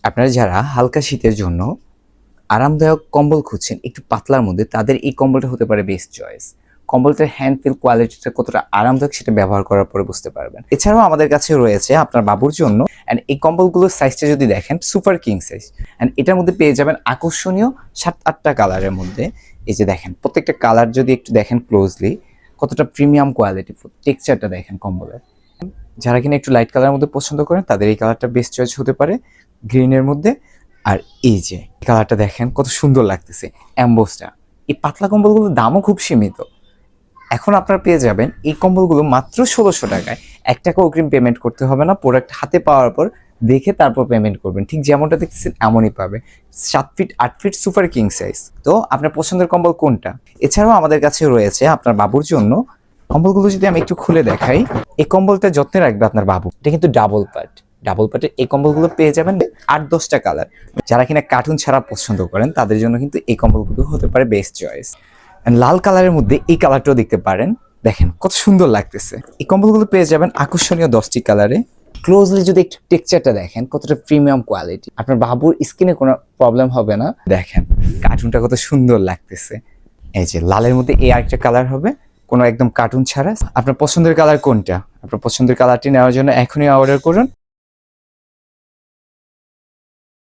আপনারা যারা হালকা শীতের জন্য আরামদায়ক কম্বল খুঁজছেন একটু পাতলার মধ্যে, তাদের এই কম্বলটা হতে পারে বেস্ট চয়েস। কম্বলটার হ্যান্ড ফিল কোয়ালিটিটা কতটা আরামদায়ক সেটা ব্যবহার করার পরে বুঝতে পারবেন। এছাড়াও আমাদের কাছে রয়েছে আপনার বাবুর জন্য, অ্যান্ড এই কম্বলগুলোর সাইজটা যদি দেখেন সুপার কিং সাইজ, অ্যান্ড এটার মধ্যে পেয়ে যাবেন আকর্ষণীয় 7-8টা কালারের মধ্যে। এই যে দেখেন প্রত্যেকটা কালার যদি একটু দেখেন ক্লোজলি, কতটা প্রিমিয়াম কোয়ালিটি, টেক্সচারটা দেখেন কম্বলের। যারা কিনা একটু লাইট কালারের মধ্যে পছন্দ করেন তাদের এই কালারটা বেস্ট চয়েস হতে পারে, গ্রিনের মধ্যে। আর এই যে কালারটা দেখেন কত সুন্দর লাগতেছে, অ্যাম্বোসটা। এই পাতলা কম্বলগুলোর দামও খুব সীমিত। এখন আপনারা পেয়ে যাবেন এই কম্বলগুলো মাত্র 1600 টাকায়। 1 টাকা অগ্রিম পেমেন্ট করতে হবে না, প্রোডাক্ট হাতে পাওয়ার পর দেখে তারপর পেমেন্ট করবেন। ঠিক যেমনটা দেখতেছেন এমনই পাবে। 7 feet 8 feet super king size. তো আপনার পছন্দের কম্বল কোনটা? এছাড়াও আমাদের কাছে রয়েছে আপনার বাবুর জন্য কম্বলগুলো। যদি আমি একটু খুলে দেখাই, এই কম্বলটা যত্নে রাখবে আপনার বাবু। এটা কিন্তু ডাবল পার্টের এই কম্বলগুলো পেয়ে যাবেন 8-10টা কালার। যারা কিনা কার্টুন ছাড়া পছন্দ করেন তাদের জন্য কিন্তু এই কম্বলগুলো হতে পারে বেস্ট চয়েস। লাল কালারের মধ্যে এই কালারটাও দেখতে পারেন, দেখেন কত সুন্দর লাগতেছে। এই কম্বলগুলো পেয়ে যাবেন আকর্ষণীয় 10টি কালারে। ক্লোজলি যদি একটু টেক্সচারটা দেখেন, কতটা প্রিমিয়াম কোয়ালিটি, আপনার বাবুর স্কিনে কোনো প্রবলেম হবে না। দেখেন কার্টুনটা কত সুন্দর লাগতেছে। এই যে লালের মধ্যে এই আরেকটা কালার হবে, কোনো একদম কার্টুন ছাড়া। আপনার পছন্দের কালার কোনটা? আপনার পছন্দের কালারটি নেওয়ার জন্য এখনই অর্ডার করুন।